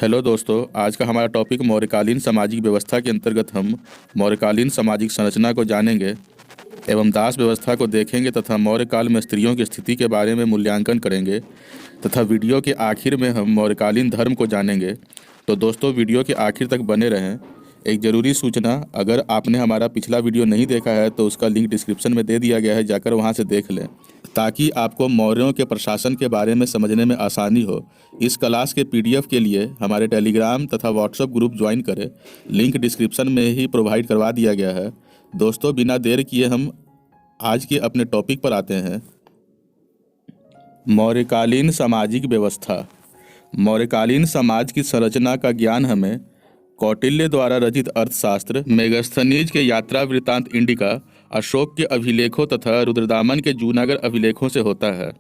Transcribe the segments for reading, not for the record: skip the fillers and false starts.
Hello दोस्तों, आज का हमारा टॉपिक मौर्यकालीन सामाजिक व्यवस्था के अंतर्गत हम मौर्यकालीन सामाजिक संरचना को जानेंगे एवं दास व्यवस्था को देखेंगे तथा मौर्यकाल में स्त्रियों की स्थिति के बारे में मूल्यांकन करेंगे तथा वीडियो के आखिर में हम मौर्यकालीन धर्म को जानेंगे। तो दोस्तों, वीडियो के आखिर तक बने रहें। एक ज़रूरी सूचना, अगर आपने हमारा पिछला वीडियो नहीं देखा है तो उसका लिंक डिस्क्रिप्शन में दे दिया गया है, जाकर वहां से देख लें ताकि आपको मौर्यों के प्रशासन के बारे में समझने में आसानी हो। इस क्लास के पीडीएफ के लिए हमारे टेलीग्राम तथा व्हाट्सएप ग्रुप ज्वाइन करें, लिंक डिस्क्रिप्शन में ही प्रोवाइड करवा दिया गया है। दोस्तों, बिना देर किए हम आज के अपने टॉपिक पर आते हैं। मौर्यकालीन सामाजिक व्यवस्था। मौर्यकालीन समाज की संरचना का ज्ञान हमें कौटिल्य द्वारा रचित अर्थशास्त्र, मेगस्थनीज के यात्रा वृत्तांत इंडिका, अशोक के अभिलेखों तथा रुद्रदामन के जूनागढ़ अभिलेखों से होता है।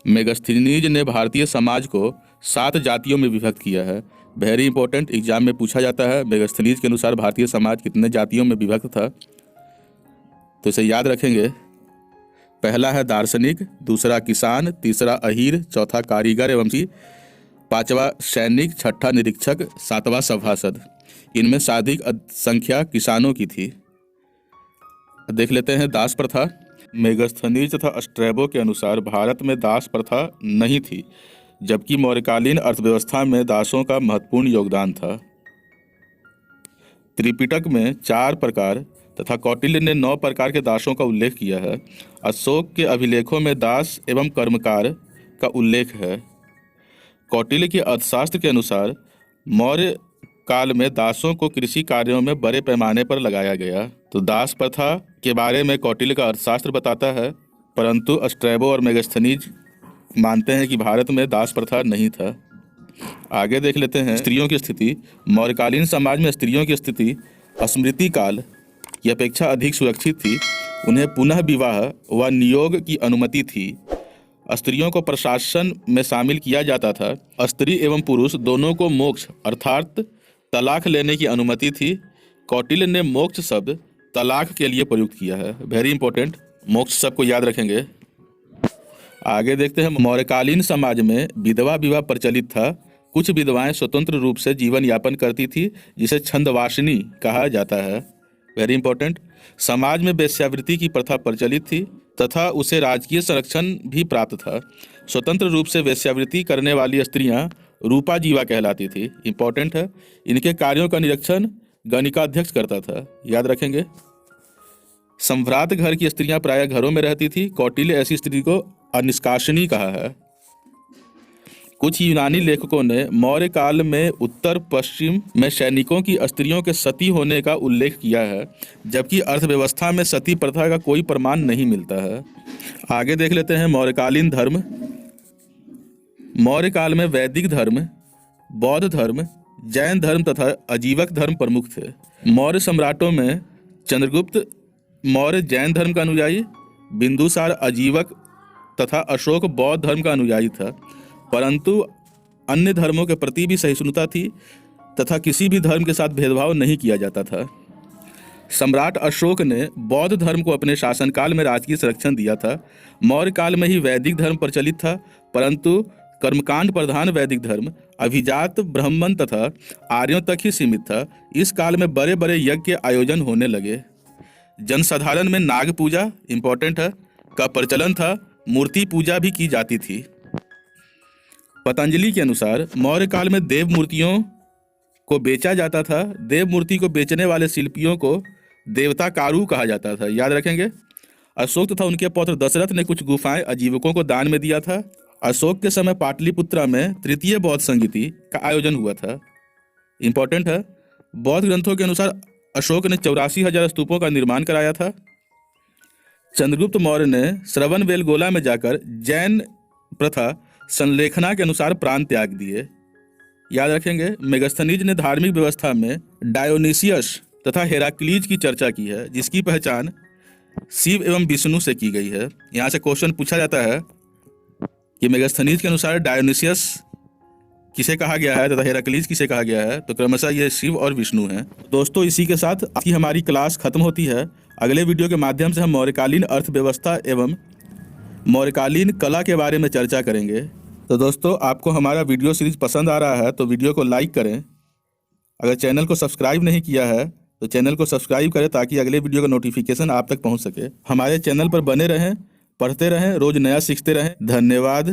मेगस्थनीज ने भारतीय समाज को 7 जातियों में विभक्त किया है। वेरी इंपॉर्टेंट, एग्जाम में पूछा जाता है मेगस्थनीज के अनुसार भारतीय समाज कितने जातियों में विभक्त था, तो इसे याद रखेंगे। पहला है दार्शनिक, दूसरा किसान, तीसरा अहीर, चौथा कारीगर एवं पांचवा सैनिक, छठा निरीक्षक, सातवां सभासद। इनमें सर्वाधिक संख्या किसानों की थी। देख लेते हैं दास प्रथा। मेगस्थनीज तथा स्ट्रैबो के अनुसार भारत में दास प्रथा नहीं थी, जबकि मौर्यकालीन अर्थव्यवस्था में दासों का महत्वपूर्ण योगदान था। त्रिपिटक में 4 प्रकार तथा कौटिल्य ने 9 प्रकार के दासों का उल्लेख किया है। अशोक के अभिलेखों में दास एवं कर्मकार का उल्लेख है। कौटिल्य के अर्थशास्त्र के अनुसार मौर्य काल में दासों को कृषि कार्यों में बड़े पैमाने पर लगाया गया। तो दास प्रथा के बारे में कौटिल्य का अर्थशास्त्र बताता है, परंतु स्ट्रैबो और मेगस्थनीज मानते हैं कि भारत में दास प्रथा नहीं था। आगे देख लेते हैं स्त्रियों की स्थिति। मौर्यकालीन समाज में स्त्रियों की स्थिति स्मृति काल की अपेक्षा अधिक सुरक्षित थी। उन्हें पुनः विवाह व नियोग की अनुमति थी। स्त्रियों को प्रशासन में शामिल किया जाता था। स्त्री एवं पुरुष दोनों को मोक्ष अर्थात तलाक लेने की अनुमति थी। कौटिल्य ने मोक्ष शब्द तलाक के लिए प्रयुक्त किया है। वेरी इंपॉर्टेंट, मोक्ष शब्द को याद रखेंगे। आगे देखते हैं मौर्यकालीन समाज में विधवा विवाह प्रचलित था। कुछ विधवाएं स्वतंत्र रूप से जीवन यापन करती थी, जिसे छंदवासिनी कहा जाता है। वेरी इंपॉर्टेंट, समाज में वेश्यावृत्ति की प्रथा प्रचलित थी तथा उसे राजकीय संरक्षण भी प्राप्त था। स्वतंत्र रूप से वेश्यावृत्ति करने वाली स्त्रियां रूपा जीवा कहलाती थी। इंपॉर्टेंट है, इनके कार्यों का निरीक्षण गणिकाध्यक्ष करता था। याद रखेंगे। सम्भ्रात घर की स्त्रियां प्रायः घरों में रहती थी। कौटिल्य ऐसी स्त्री को अनिष्कासनी कहा है। कुछ यूनानी लेखकों ने मौर्य काल में उत्तर पश्चिम में सैनिकों की स्त्रियों के सती होने का उल्लेख किया है, जबकि अर्थव्यवस्था में सती प्रथा का कोई प्रमाण नहीं मिलता है। आगे देख लेते हैं मौर्यकालीन धर्म। मौर्य काल में वैदिक धर्म, बौद्ध धर्म, जैन धर्म तथा आजीवक धर्म प्रमुख थे। मौर्य सम्राटों में चंद्रगुप्त मौर्य जैन धर्म का अनुयायी, बिंदुसार आजीवक तथा अशोक बौद्ध धर्म का अनुयायी था, परंतु अन्य धर्मों के प्रति भी सहिष्णुता थी तथा किसी भी धर्म के साथ भेदभाव नहीं किया जाता था। सम्राट अशोक ने बौद्ध धर्म को अपने शासनकाल में राजकीय संरक्षण दिया था। मौर्य काल में ही वैदिक धर्म प्रचलित था, परंतु कर्मकांड प्रधान वैदिक धर्म अभिजात ब्राह्मण तथा आर्यों तक ही सीमित था। इस काल में बड़े बड़े यज्ञ के आयोजन होने लगे। जनसाधारण में नाग पूजा, इंपॉर्टेंट है, का प्रचलन था। मूर्ति पूजा भी की जाती थी। पतंजलि के अनुसार मौर्य काल में देव मूर्तियों को बेचा जाता था। देव मूर्ति को बेचने वाले शिल्पियों को देवता कारू कहा जाता था। याद रखेंगे। अशोक तथा उनके पौत्र दशरथ ने कुछ गुफाएं आजीवकों को दान में दिया था। अशोक के समय पाटलिपुत्रा में तृतीय बौद्ध संगीति का आयोजन हुआ था। इंपॉर्टेंट है, बौद्ध ग्रंथों के अनुसार अशोक ने 84,000 स्तूपों का निर्माण कराया था। चंद्रगुप्त मौर्य ने श्रवणबेलगोला में जाकर जैन प्रथा संलेखना के अनुसार प्राण त्याग दिए। याद रखेंगे। मेगस्थनीज ने धार्मिक व्यवस्था में डायोनिसियस तथा हेराक्लीज की चर्चा की है, जिसकी पहचान शिव एवं विष्णु से की गई है। यहाँ से क्वेश्चन पूछा जाता है कि मेगस्थनीज के अनुसार डायोनिसियस किसे कहा गया है तथा हेराक्लीज किसे कहा गया है, तो क्रमशः ये शिव और विष्णु हैं। दोस्तों, इसी के साथ आज की हमारी क्लास खत्म होती है। अगले वीडियो के माध्यम से हम मौर्यकालीन अर्थव्यवस्था एवं मौर्यकालीन कला के बारे में चर्चा करेंगे। तो दोस्तों, आपको हमारा वीडियो सीरीज पसंद आ रहा है तो वीडियो को लाइक करें। अगर चैनल को सब्सक्राइब नहीं किया है तो चैनल को सब्सक्राइब करें ताकि अगले वीडियो का नोटिफिकेशन आप तक पहुंच सके। हमारे चैनल पर बने रहें, पढ़ते रहें, रोज नया सीखते रहें। धन्यवाद।